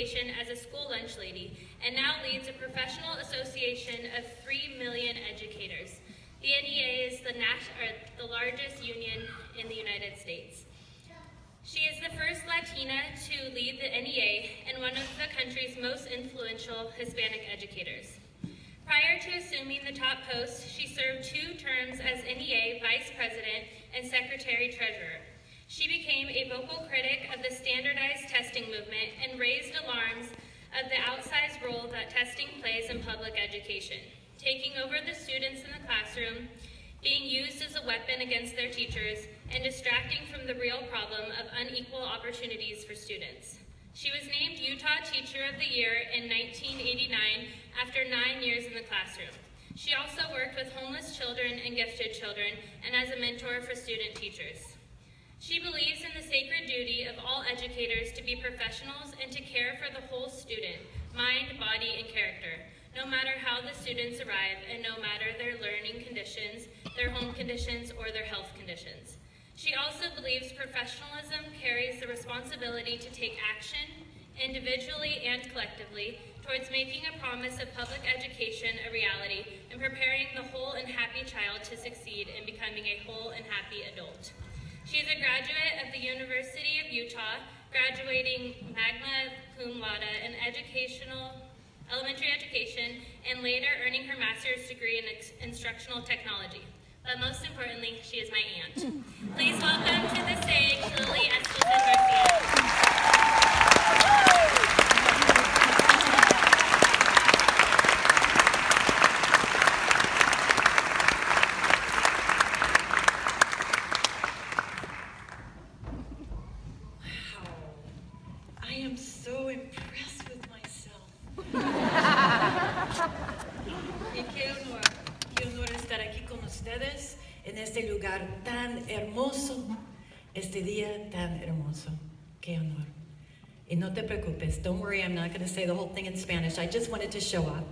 occupation as a school lunch lady, and now leads a professional association of 3 million educators. The NEA is the largest union in the United States. She is the first Latina to lead the NEA and one of the country's most influential Hispanic educators. Prior to assuming the top post, she served 2 terms as NEA Vice President and Secretary-Treasurer. She became a vocal critic of the standardized testing movement and raised alarms of the outsized role that testing plays in public education, taking over the students in the classroom, being used as a weapon against their teachers, and distracting from the real problem of unequal opportunities for students. She was named Utah Teacher of the Year in 1989 after 9 years in the classroom. She also worked with homeless children and gifted children and as a mentor for student teachers. She believes in the sacred duty of all educators to be professionals and to care for the whole student, mind, body, and character, no matter how the students arrive and no matter their learning conditions, their home conditions, or their health conditions. She also believes professionalism carries the responsibility to take action, individually and collectively, towards making a promise of public education a reality and preparing the whole and happy child to succeed in becoming a whole and happy adult. She is a graduate of the University of Utah, graduating magna cum laude in elementary education, and later earning her master's degree in instructional technology. But most importantly, she is my aunt. Please welcome to the stage Lily Eskelsen Garcia. En este lugar tan hermoso, este día tan hermoso. Qué honor. Y no te preocupes, don't worry, I'm not going to say the whole thing in Spanish. I just wanted to show up,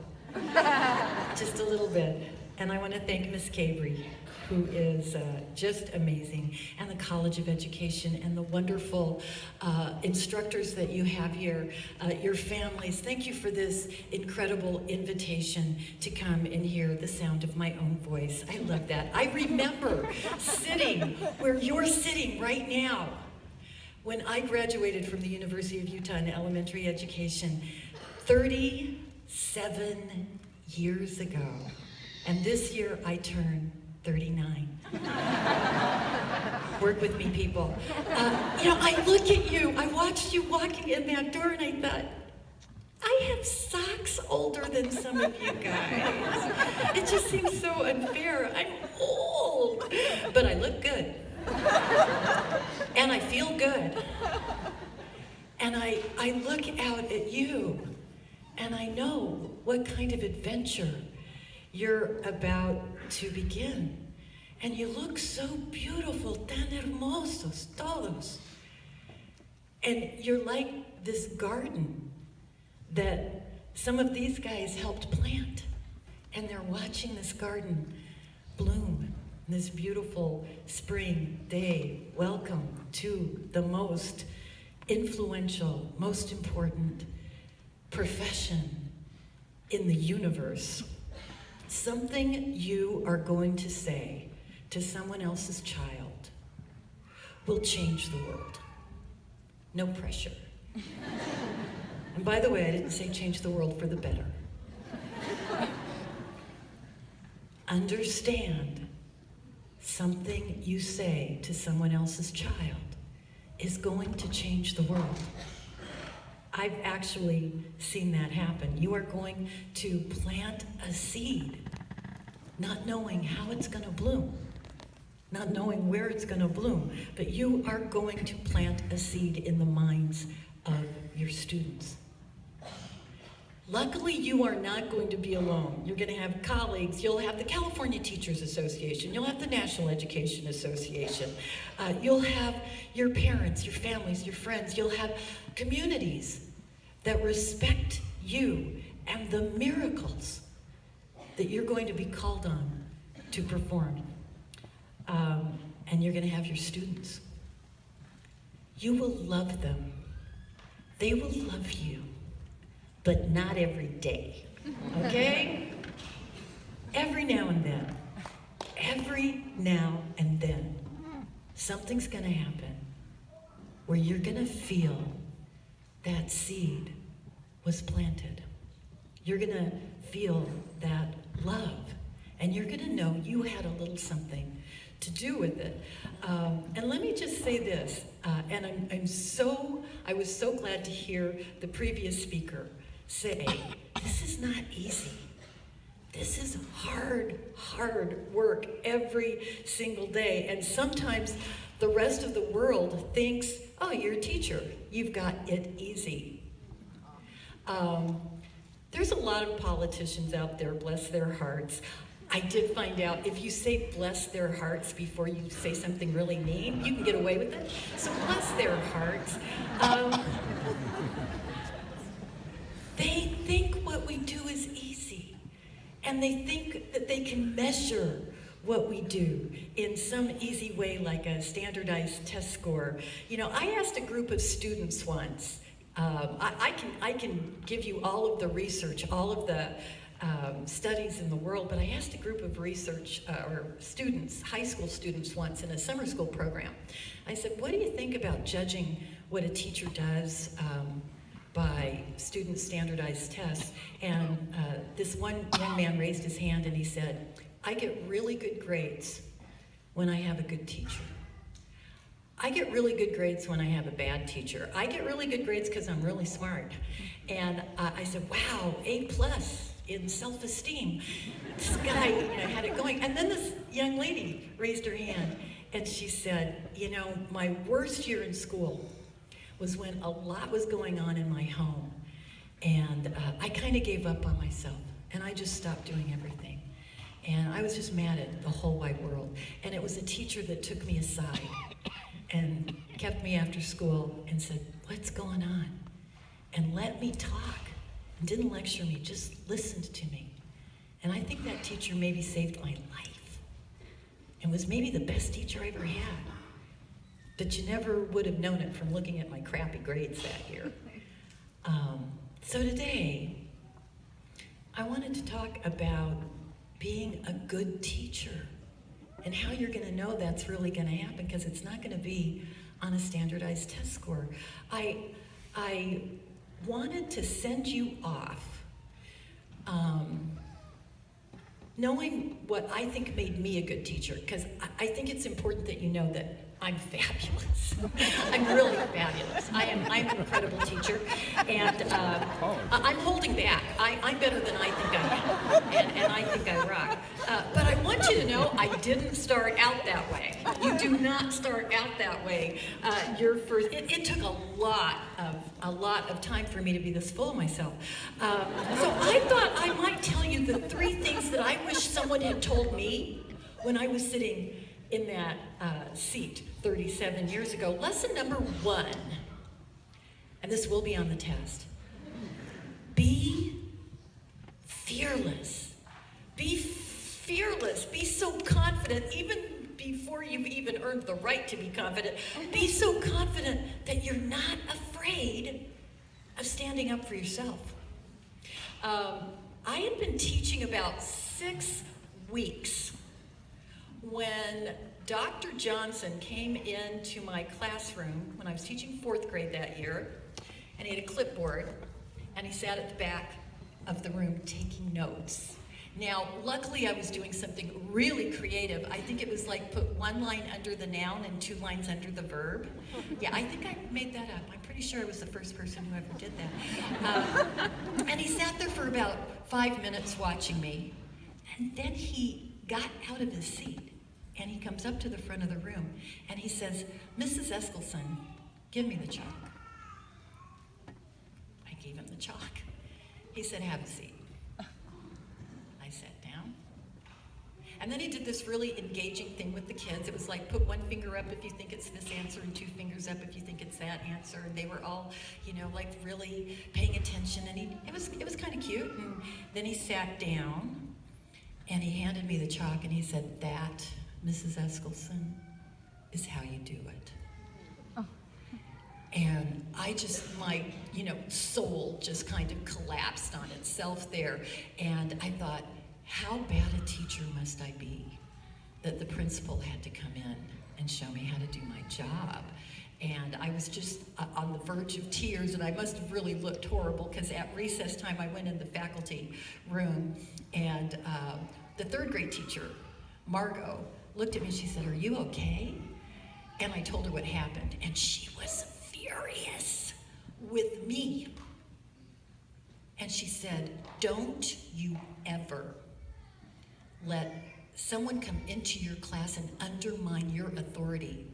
just a little bit. And I want to thank Miss Cabry, who is just amazing, and the College of Education, and the wonderful instructors that you have here, your families. Thank you for this incredible invitation to come and hear the sound of my own voice. I love that. I remember sitting where you're sitting right now. When I graduated from the University of Utah in elementary education 37 years ago, and this year I turn 39. Work with me, people. I look at you, I watched you walking in that door, and I thought, I have socks older than some of you guys. It just seems so unfair. I'm old, but I look good. And I feel good. And I look out at you, and I know what kind of adventure you're about to begin. And you look so beautiful, tan hermosos, todos. And you're like this garden that some of these guys helped plant. And they're watching this garden bloom this beautiful spring day. Welcome to the most influential, most important profession in the universe. Something you are going to say to someone else's child will change the world. No pressure. And by the way, I didn't say change the world for the better. Understand, something you say to someone else's child is going to change the world. I've actually seen that happen. You are going to plant a seed, not knowing how it's going to bloom, not knowing where it's going to bloom, but you are going to plant a seed in the minds of your students. Luckily, you are not going to be alone. You're going to have colleagues. You'll have the California Teachers Association. You'll have the National Education Association. You'll have your parents, your families, your friends. You'll have communities that respect you and the miracles that you're going to be called on to perform. And you're going to have your students. You will love them. They will love you. but not every day, okay? Every now and then, something's gonna happen where you're gonna feel that seed was planted. You're gonna feel that love, and you're gonna know you had a little something to do with it. And let me just say this, and I was so glad to hear the previous speaker say, this is not easy. This is hard work every single day. And sometimes the rest of the world thinks, oh, you're a teacher. You've got it easy. There's a lot of politicians out there, bless their hearts. I did find out if you say bless their hearts before you say something really mean, you can get away with it. So bless their hearts. They think what we do is easy. And they think that they can measure what we do in some easy way, like a standardized test score. You know, I asked a group of students once, I can give you all of the research, all of the studies in the world, but I asked a group of or students, high school students once in a summer school program. I said, what do you think about judging what a teacher does by student standardized tests? And this one young man raised his hand and he said, I get really good grades when I have a good teacher. I get really good grades when I have a bad teacher. I get really good grades because I'm really smart. And I said, wow, A+ in self-esteem. This guy, had it going. And then this young lady raised her hand and she said, my worst year in school was when a lot was going on in my home. And I kind of gave up on myself and I just stopped doing everything. And I was just mad at the whole wide world. And it was a teacher that took me aside and kept me after school and said, what's going on? And let me talk. And didn't lecture me, just listened to me. And I think that teacher maybe saved my life and was maybe the best teacher I ever had. But you never would have known it from looking at my crappy grades that year. So today, I wanted to talk about being a good teacher and how you're gonna know that's really gonna happen, because it's not gonna be on a standardized test score. I wanted to send you off knowing what I think made me a good teacher, because I think it's important that you know that I'm fabulous. I'm really fabulous. I'm an incredible teacher, and I'm holding back. I'm better than I think I am, and I think I rock. But I want you to know I didn't start out that way. You do not start out that way. It took a lot of time for me to be this full of myself. So I thought I might tell you the 3 things that I wish someone had told me when I was sitting in that seat 37 years ago. Lesson number 1, and this will be on the test. Be fearless. Be fearless. Be so confident, even before you've even earned the right to be confident. Be so confident that you're not afraid of standing up for yourself. I had been teaching about 6 weeks when Dr. Johnson came into my classroom when I was teaching 4th grade that year, and he had a clipboard, and he sat at the back of the room taking notes. Now, luckily I was doing something really creative. I think it was like put 1 line under the noun and 2 lines under the verb. Yeah, I think I made that up. I'm pretty sure I was the first person who ever did that. And he sat there for about 5 minutes watching me, and then he got out of his seat. And he comes up to the front of the room and he says, Mrs. Eskelsen, give me the chalk. I gave him the chalk. He said, have a seat. I sat down. And then he did this really engaging thing with the kids. It was like, put 1 finger up if you think it's this answer and 2 fingers up if you think it's that answer. And they were all, like really paying attention. And it was kind of cute. And then he sat down and he handed me the chalk and he said, that, Mrs. Eskelsen, is how you do it. Oh. And my soul just kind of collapsed on itself there. And I thought, how bad a teacher must I be that the principal had to come in and show me how to do my job? And I was just on the verge of tears, and I must have really looked horrible, because at recess time I went in the faculty room, and the third grade teacher, Margot, looked at me and she said, "Are you okay?" And I told her what happened, and she was furious with me. And she said, "Don't you ever let someone come into your class and undermine your authority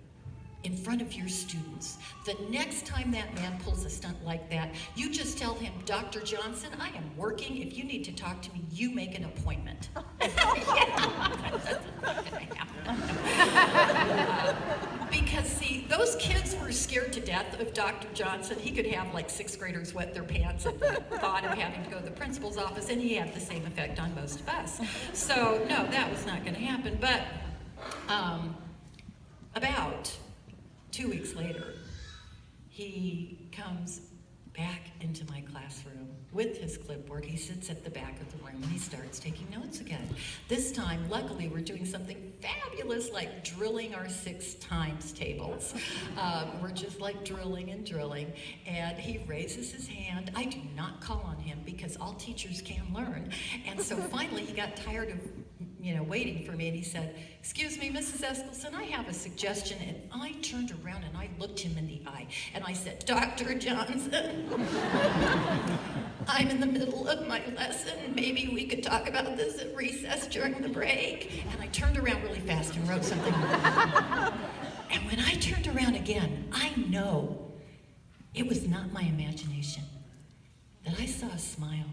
in front of your students. The next time that man pulls a stunt like that, you just tell him, 'Dr. Johnson, I am working. If you need to talk to me, you make an appointment.'" Because see, those kids were scared to death of Dr. Johnson. He could have like 6th graders wet their pants at the thought of having to go to the principal's office, and he had the same effect on most of us. So no, that was not going to happen. But about 2 weeks later, he comes back into my classroom with his clipboard. He sits at the back of the room and he starts taking notes again. This time, luckily, we're doing something fabulous like drilling our 6 times tables. We're just like drilling and drilling. And he raises his hand. I do not call on him because all teachers can learn. And so finally, he got tired of waiting for me, and he said, "Excuse me, Mrs. Eskelsen, I have a suggestion." And I turned around and I looked him in the eye, and I said, "Dr. Johnson, I'm in the middle of my lesson. Maybe we could talk about this at recess during the break." And I turned around really fast and wrote something. And when I turned around again, I know it was not my imagination that I saw a smile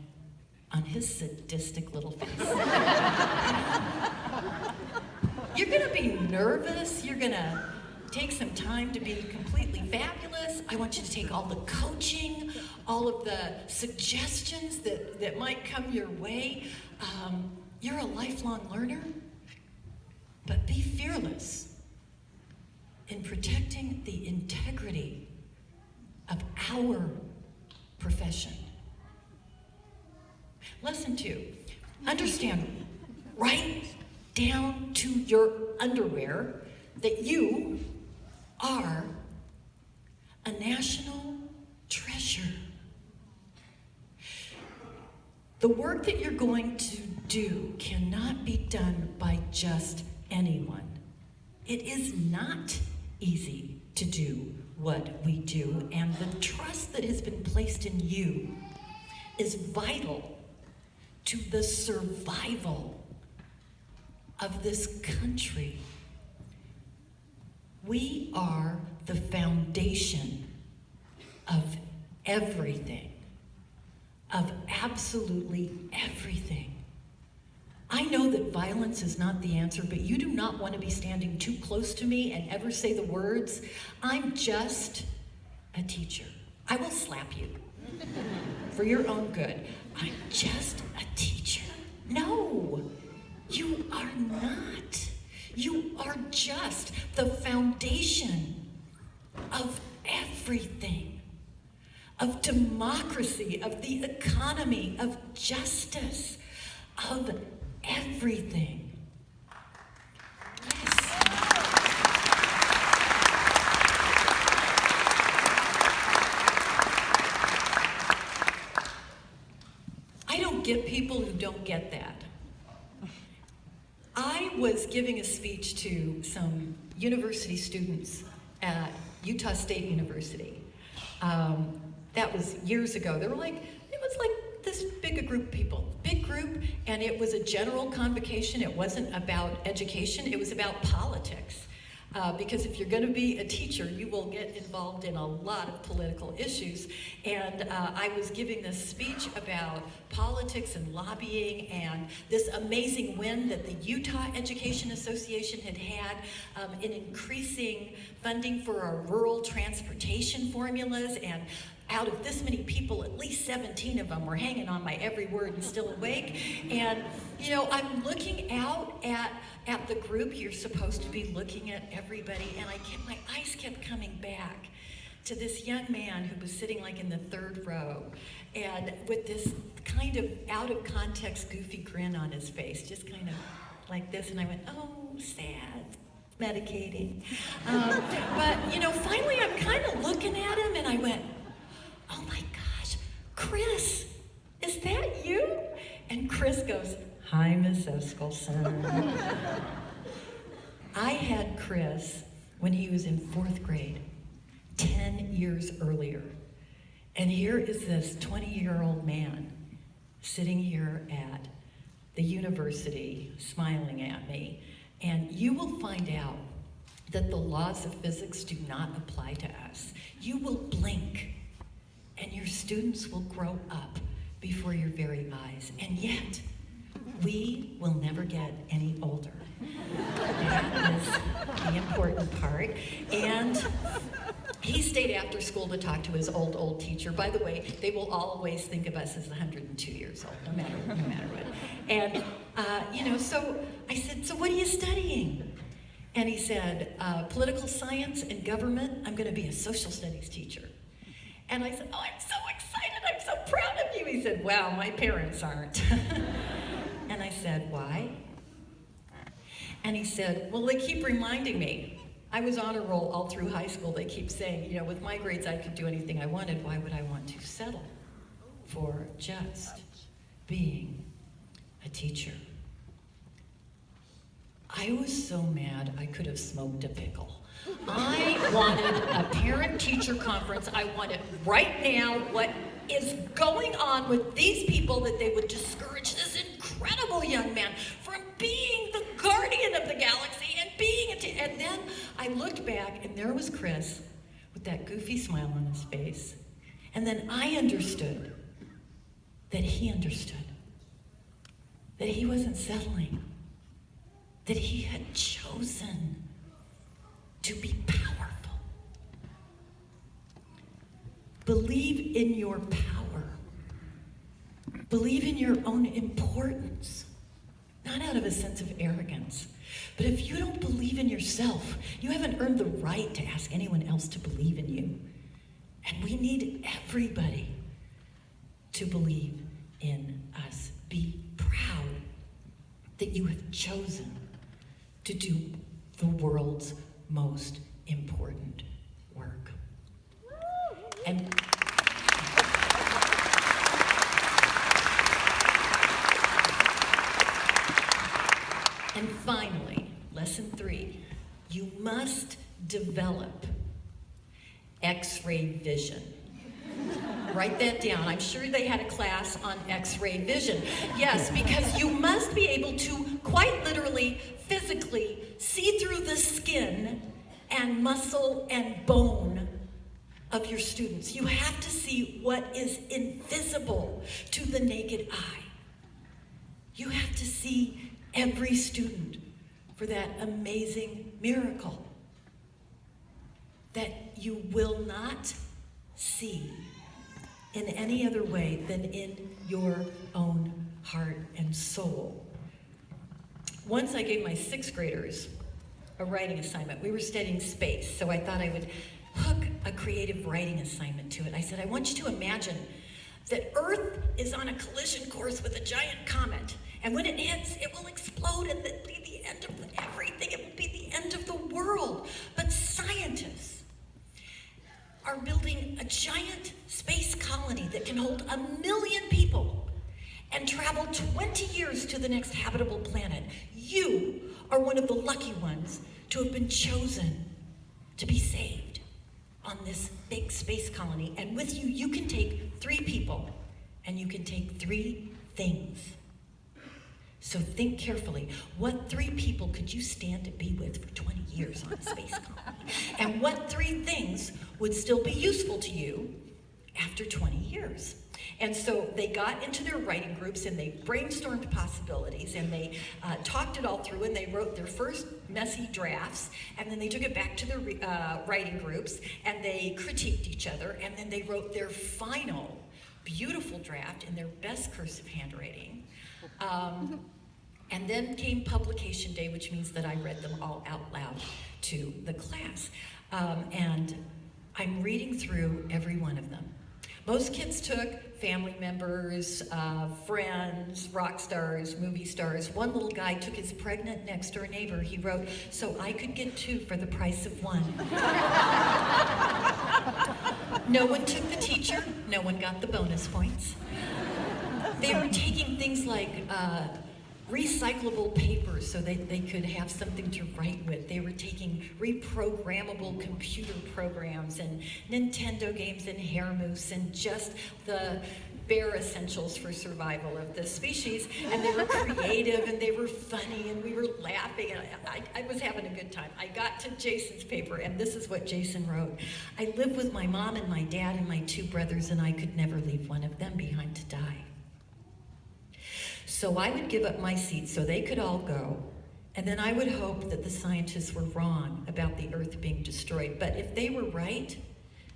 on his sadistic little face. You're gonna be nervous, you're gonna take some time to be completely fabulous. I want you to take all the coaching, all of the suggestions that might come your way. You're a lifelong learner, but be fearless in protecting the integrity of our profession. Lesson 2, understand right down to your underwear that you are a national treasure. The work that you're going to do cannot be done by just anyone. It is not easy to do what we do, and the trust that has been placed in you is vital to the survival of this country. We are the foundation of everything, of absolutely everything. I know that violence is not the answer, but you do not want to be standing too close to me and ever say the words, "I'm just a teacher." I will slap you for your own good. "I'm just a teacher." No, you are not. You are just the foundation of everything, of democracy, of the economy, of justice, of everything. Yes. I don't get people who don't get that. I was giving a speech to some university students at Utah State University. That was years ago. It was like this big a group of people, big group, and it was a general convocation. It wasn't about education, it was about politics. Because if you're going to be a teacher, you will get involved in a lot of political issues. And I was giving this speech about politics and lobbying and this amazing win that the Utah Education Association had in increasing funding for our rural transportation formulas. And out of this many people, at least 17 of them were hanging on my every word and still awake. And, I'm looking out at the group. You're supposed to be looking at everybody, and my eyes kept coming back to this young man who was sitting like in the third row, and with this kind of out of context goofy grin on his face, just kind of like this, and I went, oh, sad, medicating. But, you know, finally I'm kind of looking at him, and I went, oh my gosh, Chris, is that you? And Chris goes, hi, Miss Eskelsen. I had Chris when he was in 4th grade, 10 years earlier. And here is this 20-year-old man sitting here at the university smiling at me. And you will find out that the laws of physics do not apply to us. You will blink and your students will grow up before your very eyes. And yet, we will never get any older. That is the important part. And he stayed after school to talk to his old teacher. By the way, they will always think of us as 102 years old, no matter what. And, you know, so I said, so what are you studying? And he said, political science and government. I'm going to be a social studies teacher. And I said, oh, I'm so excited. I'm so proud of you. He said, wow, my parents aren't. And I said, why? And he said, well, they keep reminding me. I was on a roll all through high school. They keep saying, you know, with my grades, I could do anything I wanted. Why would I want to settle for just being a teacher? I was so mad I could have smoked a pickle. I wanted a parent-teacher conference. I wanted right now what is going on with these people, that they would discourage this incredible young man from being the guardian of the galaxy and being and then I looked back and there was Chris with that goofy smile on his face. And then I understood that he understood that he wasn't settling, that he had chosen to be powerful. Believe in your power. Believe in your own importance, not out of a sense of arrogance. But if you don't believe in yourself, you haven't earned the right to ask anyone else to believe in you. And we need everybody to believe in us. Be proud that you have chosen to do the world's most important work. And finally, lesson 3, you must develop X-ray vision. Write that down. I'm sure they had a class on X-ray vision. Yes, because you must be able to quite literally, physically, see through the skin and muscle and bone of your students. You have to see what is invisible to the naked eye. You have to see every student for that amazing miracle that you will not see in any other way than in your own heart and soul. Once I gave my 6th graders a writing assignment. We were studying space, so I thought I would hook a creative writing assignment to it. I said, I want you to imagine that Earth is on a collision course with a giant comet, and when it hits, it will explode and it'll be the end of everything. It will be the end of the world. But scientists are building a giant space colony that can hold 1 million people and travel 20 years to the next habitable planet. You are one of the lucky ones to have been chosen to be saved on this big space colony. And with you, you can take 3 people and you can take 3 things. So think carefully. What 3 people could you stand to be with for 20 years on a space colony? And what 3 things would still be useful to you after 20 years? And so they got into their writing groups and they brainstormed possibilities and they talked it all through and they wrote their first messy drafts and then they took it back to their writing groups and they critiqued each other and then they wrote their final beautiful draft in their best cursive handwriting. And then came publication day, which means that I read them all out loud to the class. And I'm reading through every one of them. Most kids took family members, friends, rock stars, movie stars. One little guy took his pregnant next door neighbor. He wrote, "So I could get 2 for the price of 1." No one took the teacher. No one got the bonus points. They were taking things like recyclable paper so they could have something to write with. They were taking reprogrammable computer programs and Nintendo games and hair mousse and just the bare essentials for survival of the species. And they were creative and they were funny and we were laughing. And I was having a good time. I got to Jason's paper and this is what Jason wrote. "I live with my mom and my dad and my 2 brothers and I could never leave one of them behind to die. So I would give up my seat so they could all go, and then I would hope that the scientists were wrong about the Earth being destroyed. But if they were right,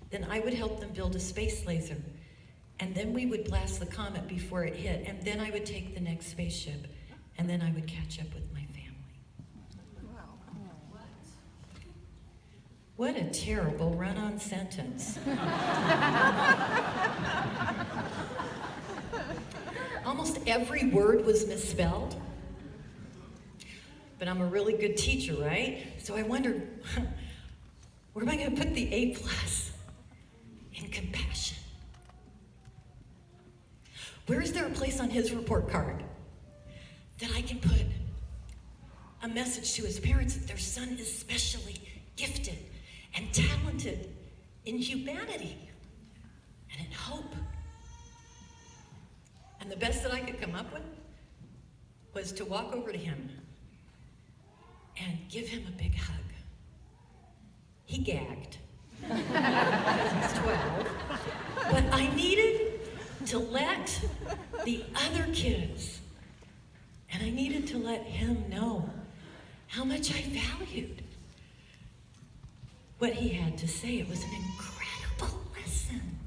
then I would help them build a space laser, and then we would blast the comet before it hit, and then I would take the next spaceship, and then I would catch up with my family." What a terrible run-on sentence. Almost every word was misspelled. But I'm a really good teacher, right? So I wondered, where am I going to put the A+ in compassion? Where is there a place on his report card that I can put a message to his parents that their son is specially gifted and talented in humanity and in hope? And the best that I could come up with was to walk over to him and give him a big hug. He gagged, because he's 12, but I needed to let the other kids, and I needed to let him know how much I valued what he had to say. It was an incredible lesson.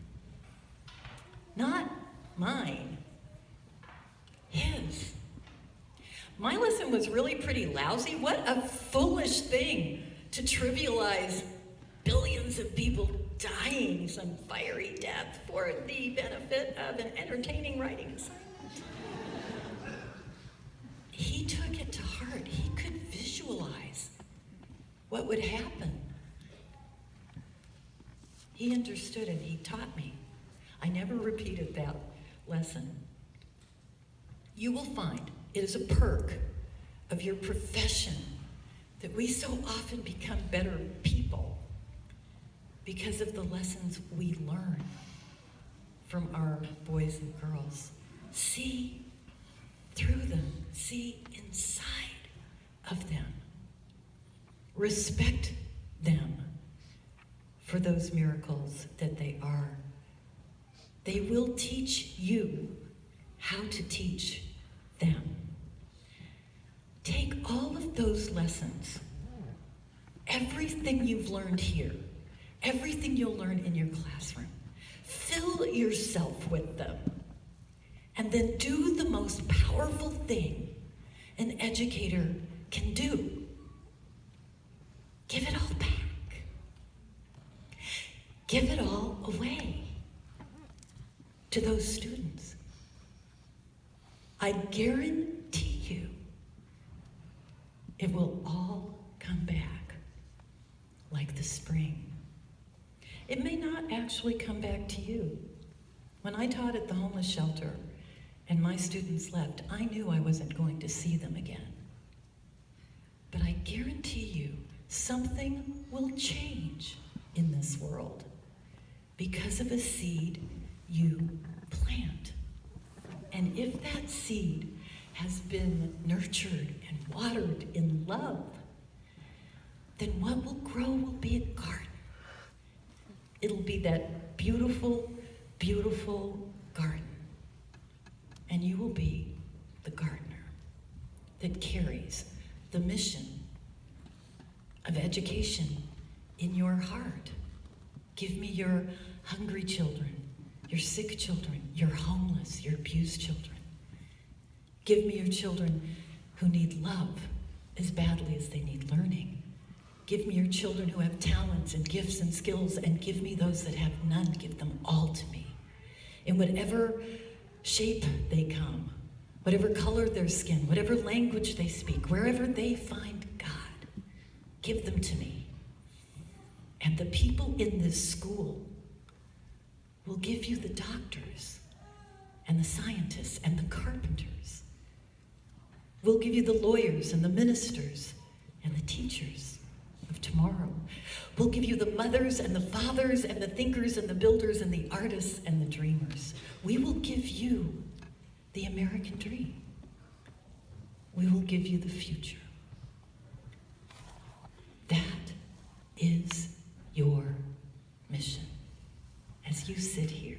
Not mine. His. My lesson was really pretty lousy. What a foolish thing to trivialize billions of people dying some fiery death for the benefit of an entertaining writing assignment. He took it to heart. He could visualize what would happen. He understood and he taught me. I never repeated that lesson. You will find it is a perk of your profession that we so often become better people because of the lessons we learn from our boys and girls. See through them, see inside of them. Respect them for those miracles that they are. They will teach you how to teach them. Take all of those lessons, everything you've learned here, everything you'll learn in your classroom, fill yourself with them, and then do the most powerful thing an educator can do. Give it all back. Give it all away to those students. I guarantee you it will all come back like the spring. It may not actually come back to you. When I taught at the homeless shelter and my students left, I knew I wasn't going to see them again. But I guarantee you something will change in this world because of a seed you plant. And if that seed has been nurtured and watered in love, then what will grow will be a garden. It'll be that beautiful, beautiful garden. And you will be the gardener that carries the mission of education in your heart. Give me your hungry children, your sick children, your homeless, your abused children. Give me your children who need love as badly as they need learning. Give me your children who have talents and gifts and skills, and give me those that have none. Give them all to me. In whatever shape they come, whatever color their skin, whatever language they speak, wherever they find God, give them to me. And the people in this school will give you the doctors and the scientists and the carpenters. We'll give you the lawyers and the ministers and the teachers of tomorrow. We'll give you the mothers and the fathers and the thinkers and the builders and the artists and the dreamers. We will give you the American dream. We will give you the future. That is your mission as you sit here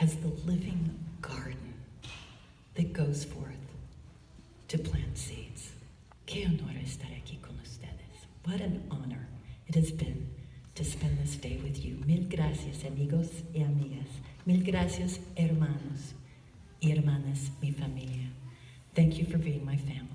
as the living garden that goes forth to plant seeds. Qué honor estar aquí con ustedes. What an honor it has been to spend this day with you. Mil gracias, amigos y amigas. Mil gracias, hermanos y hermanas, mi familia. Thank you for being my family.